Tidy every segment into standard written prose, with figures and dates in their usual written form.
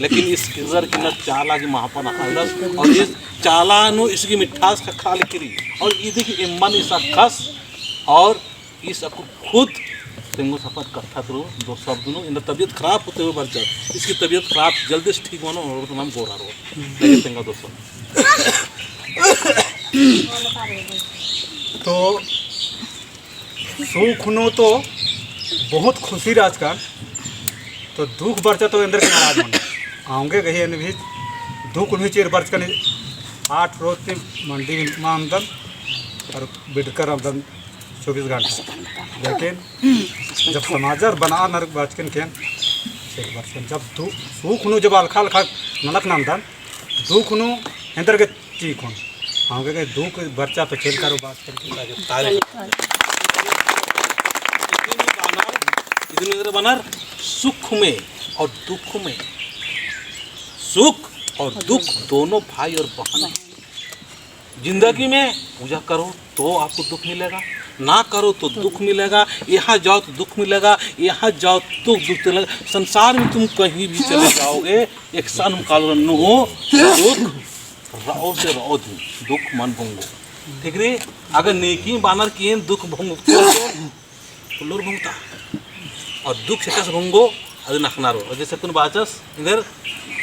लेकिन इस किजर की न चाला की महापन हालस और इस चाला नु इसकी मिठास का खाल करी और इधर की इम्मन इस खस और इस खुद तेंगो सफर करता तो दो शब्द नु इन तबीयत खराब होते हुए बढ़ जाए इसकी तबीयत खराब जल्दी से ठीक होना और तो नाम गोरा रो लेकिन तेंगा दोस्तों तो सुख नो तो बहुत खुशी राजकान तो दुख बरचा तो अंदर के नाराज मन आऊँगे कहीं भी दुख उन्हीं चेर बरच कर 8 रोज की मंडी में आमदन और बिटकर आमदन 24 घंटा लेकिन जब समाचार बना नरक बचकन के जब सुख नु जब अलखा अलखा नलक नामदन दुख नु अंदर के चीख हो आऊँगे कहीं दुख बरचा पे खेल कर बात करके बनर सुख में और दुख में सुख और दुख दोनों भाई और बहन हैं। जिंदगी में पूजा करो तो आपको दुख मिलेगा ना करो तो दुख मिलेगा यहाँ जाओ तो दुख मिलेगा यहाँ जाओ तो दुख मिलेगा संसार में तुम कहीं भी चले जाओगे एक सन काल न हो दुख रहो से रहो दुख मन भंगो ठीक रे अगर नेकी बानर किए दुख भंग तो लोर भंगता और दुख से कैसे भंगो अरे नखनारो और जैसे तुम बाचस इधर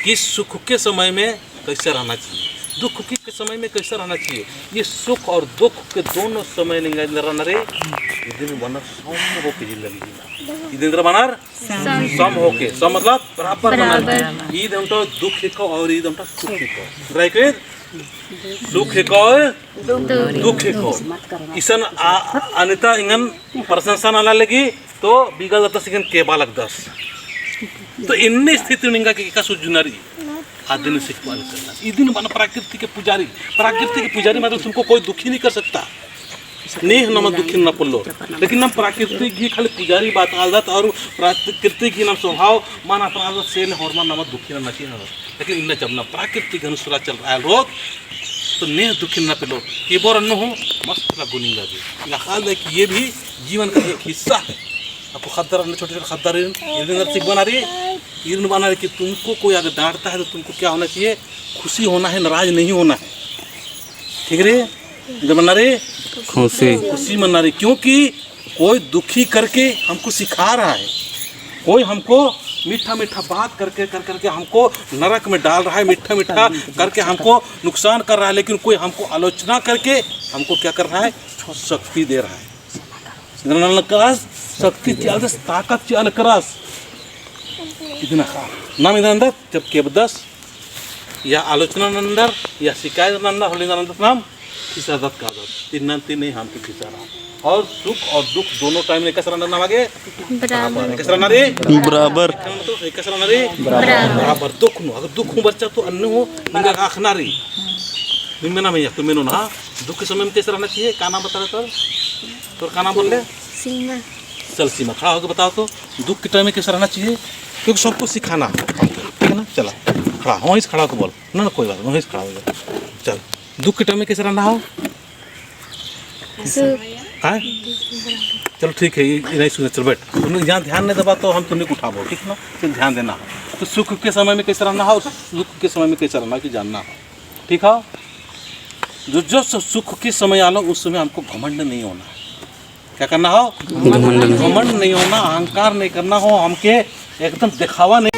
कि सुख के समय में कैसे रहना चाहिए दुख के समय में कैसे रहना चाहिए ये सुख और दुख के दोनों समय रहना रे इधर बनर सम होके जिंदगी इधर बनर सम होके सम मतलब बराबर बनर ईद हम तो दुख को और ईद हम तो सुख को राइट सुख को दुख को इसन अनिता इंगन प्रशंसा ना लगी तो बिगल दस सेकंड के बालक 10 तो इन्नी स्थिति निंगा के सुजुनारी आदिन सिखवाल करना इदिन बन प्रकृति के पुजारी मतलब तुमको कोई दुखी नहीं कर सकता नेह नम दुखी न पल्लो लेकिन नम प्रकृति की खाली पुजारी बात आदत और प्रकृति की नम स्वभाव मन अपराध से हॉर्मोन नम दुखी न चाहिए लेकिन इन जब न प्रकृति के अनुसार चल रहा है लोग तो नेह दुखी न पेलो ये बोर न हो मस्त गुनिंगा जी ख्याल है कि ये भी जीवन का एक हिस्सा है आपको खद्दार छोटे छोटे खद्दार सिख बना रही है बना रही कि तुमको कोई अगर डांटता है तो तुमको क्या होना चाहिए खुशी होना है नाराज नहीं होना है ठीक रे जब मना रहे खुशी मना रही क्योंकि कोई दुखी करके हमको सिखा रहा है कोई हमको मीठा मीठा बात करके हमको नरक में डाल रहा है मीठा मीठा करके हमको नुकसान कर रहा है लेकिन कोई हमको आलोचना करके हमको क्या कर रहा है शक्ति दे रहा है शक्ति ताकत ची अलकरास इतना नाम इधर अंदर जब केवदस या आलोचना अंदर या शिकायत अंदर होली अंदर नाम खिसादत का तीन नहीं हम खिसा रहा और सुख और दुख दोनों टाइम में कैसा नाम आगे कैसा रे बराबर कैसा रे बराबर दुख नो अगर दुख हो बच्चा तो अन्य हो निंगा आखना रे निम्न नाम है तुम्हें ना दुख के समय में कैसे रहना चाहिए क्या नाम बता रहे तो क्या नाम बोल रहे सीमा चल सीमा खड़ा होकर बताओ तो दुख के टाइम में कैसे रहना चाहिए क्योंकि सबको सिखाना ठीक है ना चला खड़ा वहीं से खड़ा होकर बोल ना कोई बात वहीं से खड़ा हो जाए चल दुख के टाइम में कैसे रहना हो हाँ चलो ठीक है ये नहीं सुने चल बैठ तुमने यहाँ ध्यान नहीं दबा तो हम तुम्हें उठाओ ठीक ना फिर ध्यान देना हो तो सुख के समय में कैसे रहना हो दुख के समय में कैसे रहना कि जानना हो ठीक है जो सुख के समय आलो उस समय हमको घमंड नहीं होना क्या करना हो घमंड नहीं होना अहंकार नहीं करना हो हमके एकदम दिखावा नहीं